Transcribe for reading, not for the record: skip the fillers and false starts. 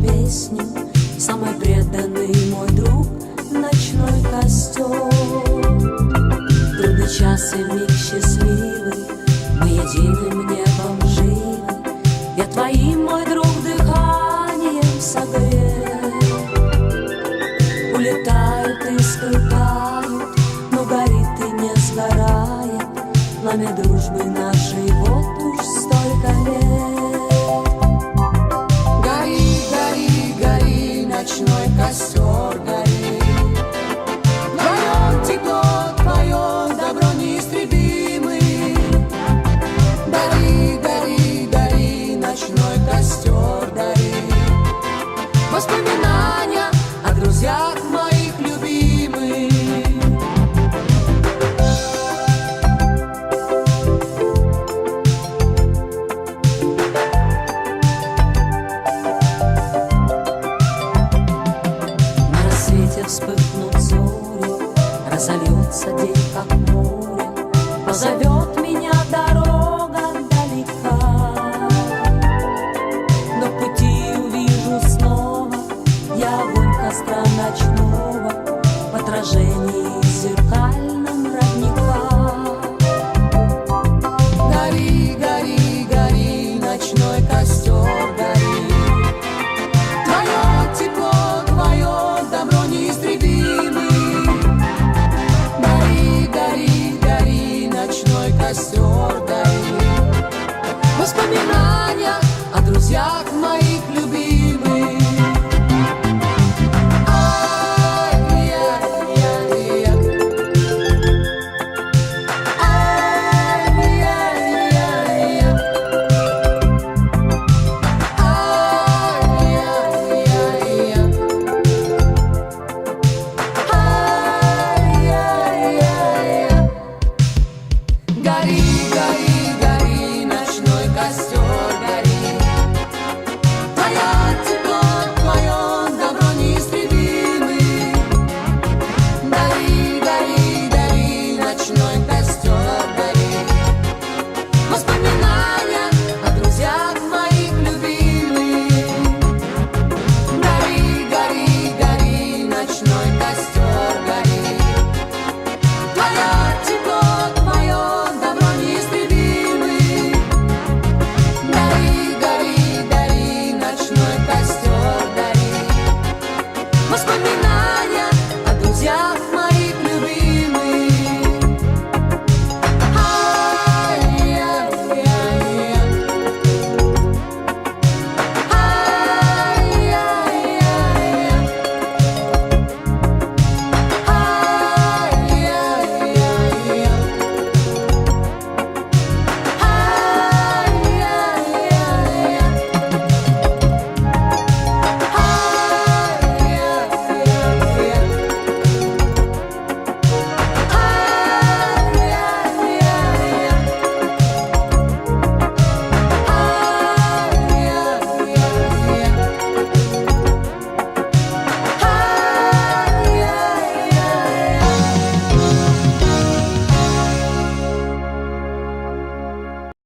песню, самый преданный мой друг, ночной костер. Трудный час и вмиг счастливый, мы единым небом живы. Я твоим, мой друг, дыханием согрет. Улетают и скрытают, но горит и не сгорает пламя дружбы нашей вот уж столько лет. Гори, гори, гори, ночной костер, гори. Вдвоем тепло твое, добро неистребимый. Гори, гори, гори, ночной костер, гори. Воспоминания